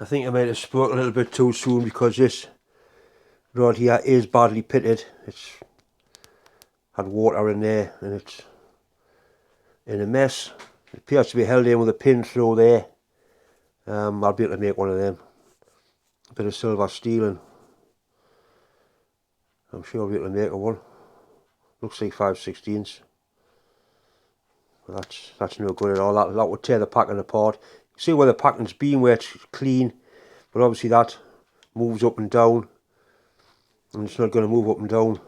I think I might have spoke a little bit too soon because this rod here is badly pitted. It's had water in there and it's in a mess. It appears to be held in with a pin through there. I'll be able to make one of them. A bit of silver steel and I'm sure I'll be able to make one. Looks like 5/16. But that's no good at all. That would tear the packing apart. You see where the packing's been, where it's clean, but obviously that moves up and down, and it's not going to move up and down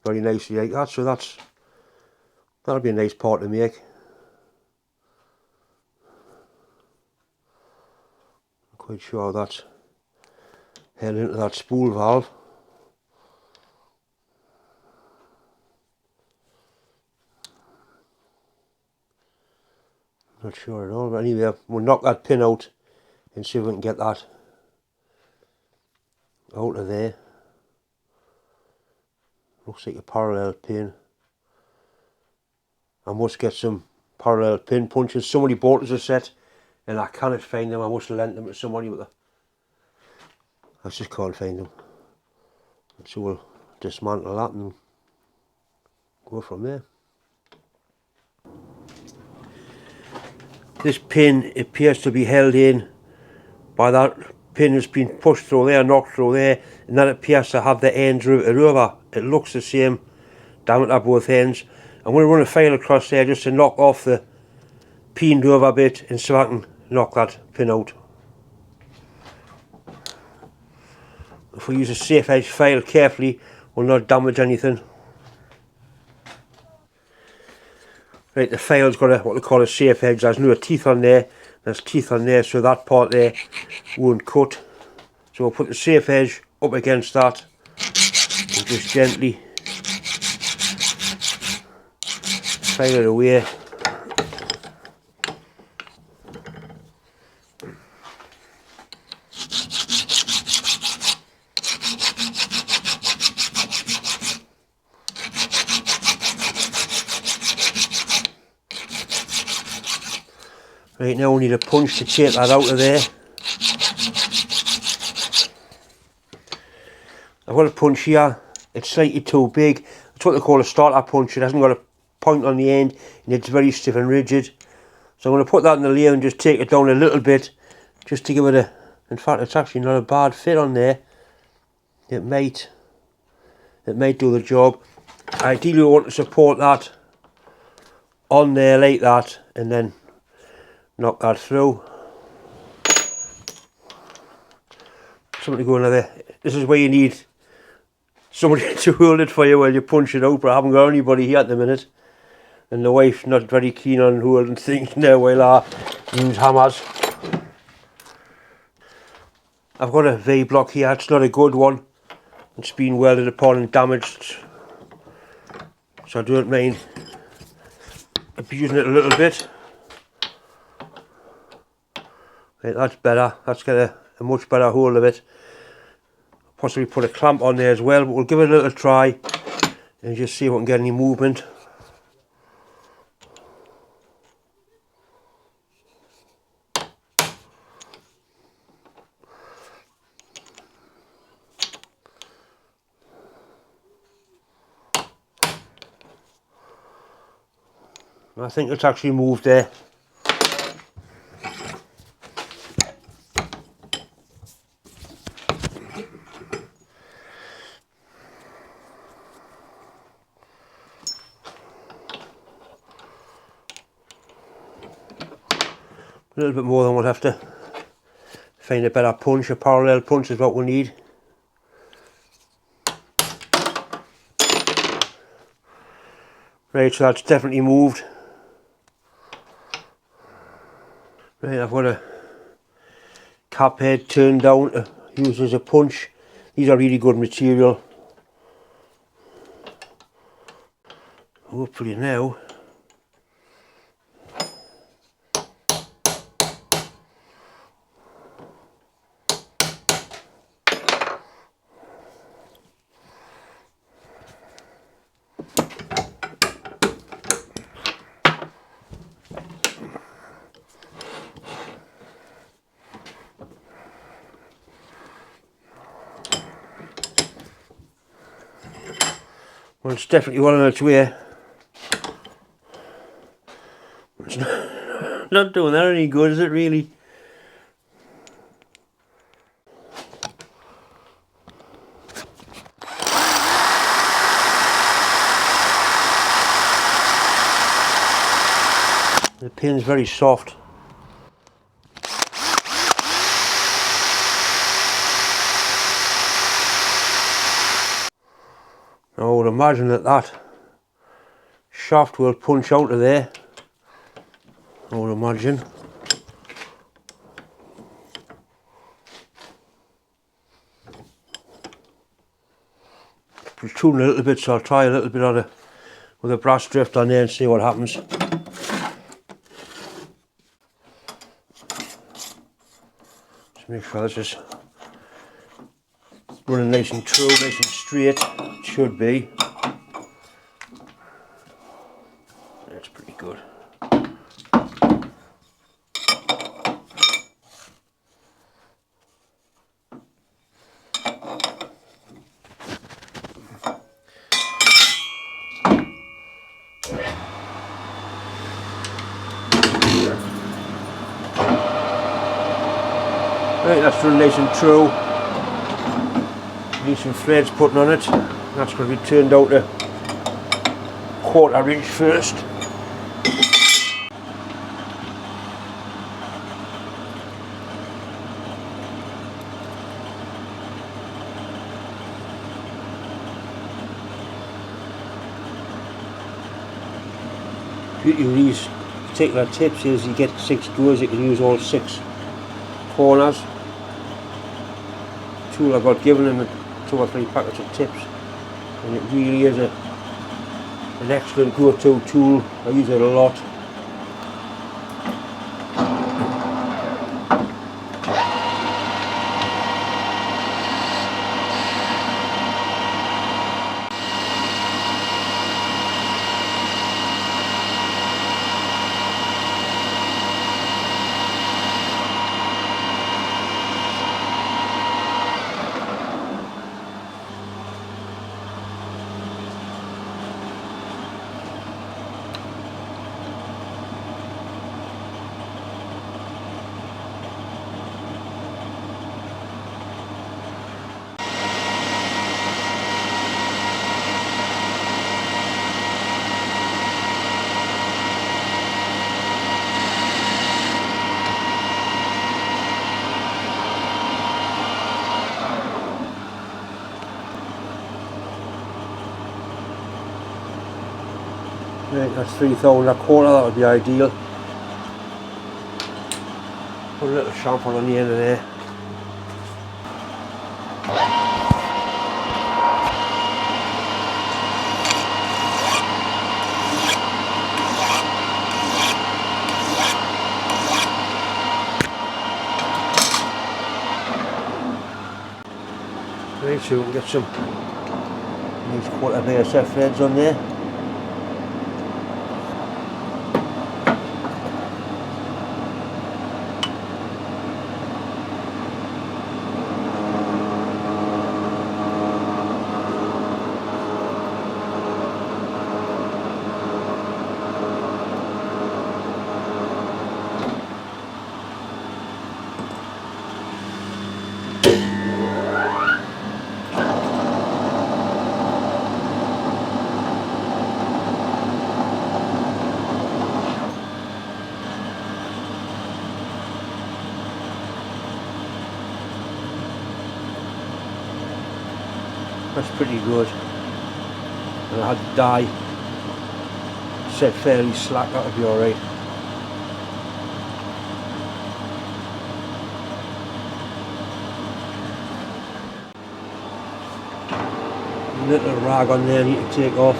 very nicely like that. So that'll be a nice part to make. I'm quite sure that's held into that spool valve. Not sure at all, but anyway, we'll knock that pin out and see if we can get that out of there. Looks like a parallel pin. I must get some parallel pin punches. Somebody bought us a set and I cannot find them. I must have lent them to somebody, but I just can't find them. So we'll dismantle that and go from there. This pin appears to be held in by that pin that's been pushed through there, knocked through there, and that appears to have the ends routed over. It looks the same down at both ends. I'm going to run a file across there just to knock off the pined over bit and so I can knock that pin out. If we use a safe edge file carefully, we'll not damage anything. Right, the file's got what they call a safe edge. There's no teeth on there. There's teeth on there, so that part there won't cut. So we'll put the safe edge up against that and just gently file it away. Right, now we need a punch to take that out of there. I've got a punch here, it's slightly too big. It's what they call a starter punch. It hasn't got a point on the end and it's very stiff and rigid. So I'm going to put that in the lathe and just take it down a little bit just to give it a, in fact it's actually not a bad fit on there. It might do the job. Ideally we want to support that on there like that and then knock that through. Something to go in there. This is where you need somebody to hold it for you while you punch it out, but I haven't got anybody here at the minute. And the wife's not very keen on holding things now while I use hammers. I've got a V-block here, it's not a good one. It's been welded upon and damaged. So I don't mind abusing it a little bit. Right, that's better. That's got a much better hold of it. Possibly put a clamp on there as well, but we'll give it a little try and just see if we can get any movement. I think it's actually moved there. A little bit more, than we'll have to find a better punch. A parallel punch is what we need. Right, so that's definitely moved. Right, I've got a cap head turned down to use as a punch. These are really good material. Hopefully now Well, it's definitely well on its way. It's not doing that any good, is it really? The pin's very soft. I would imagine that shaft will punch out of there. I would imagine. It's tuning a little bit, so I'll try a little bit on it with a brass drift on there and see what happens. Just make sure this is running nice and true, nice and straight. It should be. That's pretty good. Right, that's running nice and true. Need some threads putting on it. That's going to be turned out to 1/4 inch first. Beauty of these particular tips is you get 6 goes, you can use all 6 corners. Tool I got given them 2 or 3 packets of tips, and it really is an excellent go-to tool. I use it a lot. Right, that's 3,000 1/4, that would be ideal. Put a little chamfer on the end of there. Right, so we can get some nice 1/4 BSF threads on there. That's pretty good. And I had the dye set fairly slack, that would be alright. Little rag on there I need to take off.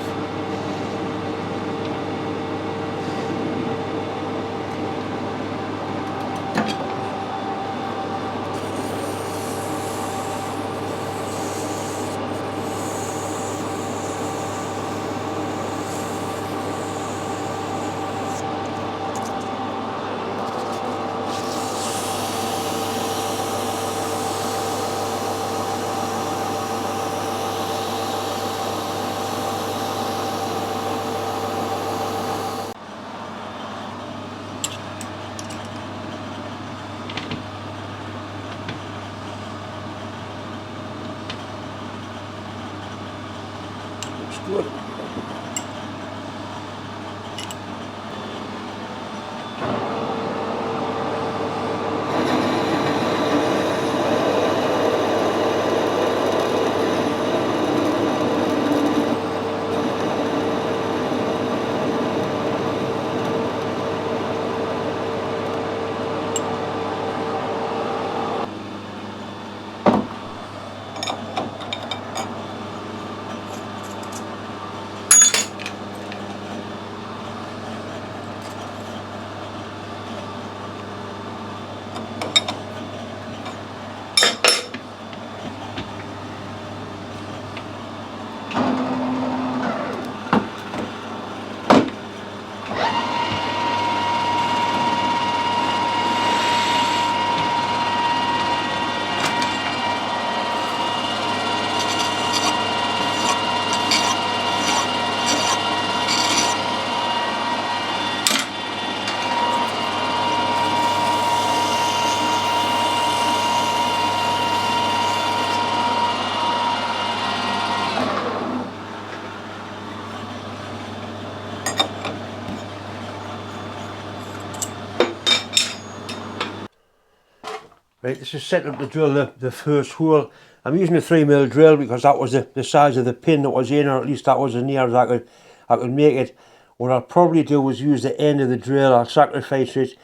Right, this is set up to drill the first hole. I'm using a 3mm drill because that was the size of the pin that was in, or at least that was as near as I could make it. What I'll probably do is use the end of the drill. I'll sacrifice it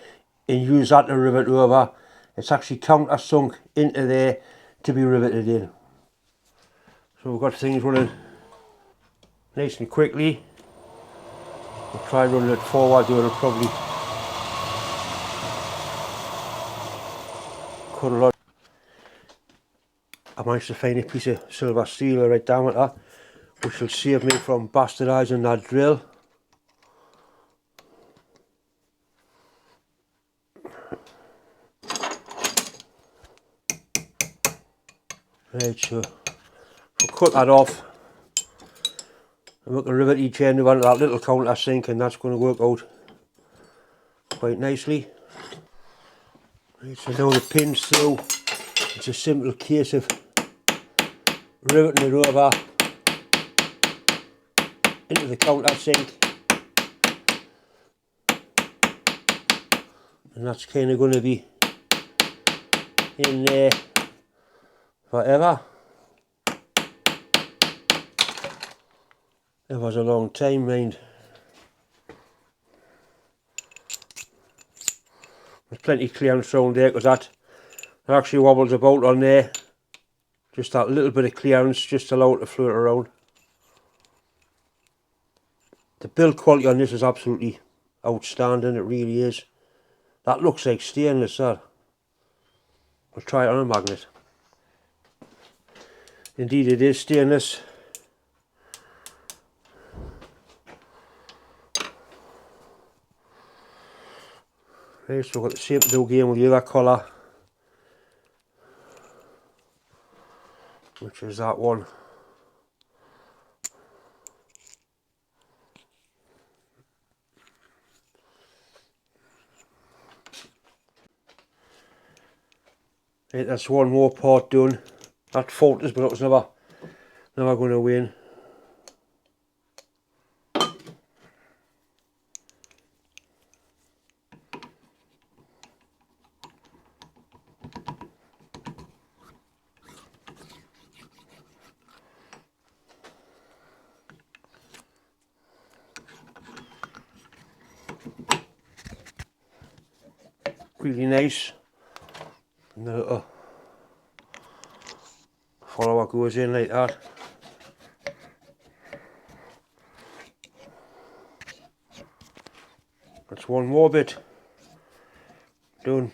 and use that to rivet over. It's actually countersunk into there to be riveted in. So we've got things running nice and quickly. We'll try running it forward, it'll probably cut a lot. I managed to find a piece of silver steel right down at that, which will save me from bastardising that drill. Right, so we'll cut that off and we can rivet each end of that little countersink, and that's going to work out quite nicely. Right, so now the pin's through. It's a simple case of riveting it over into the countersink, and that's kind of going to be in there forever. It was a long time, mind. There's plenty of clearance around there because that actually wobbles about on there. Just that little bit of clearance just to allow it to float around. The build quality on this is absolutely outstanding, it really is. That looks like stainless, that. I'll try it on a magnet. Indeed it is stainless. Right, so we've got the same to do again with the other colour, which is that one. Right, that's one more part done. That falters, but it was never going to win. Really nice. And the little follower goes in like that. That's one more bit done.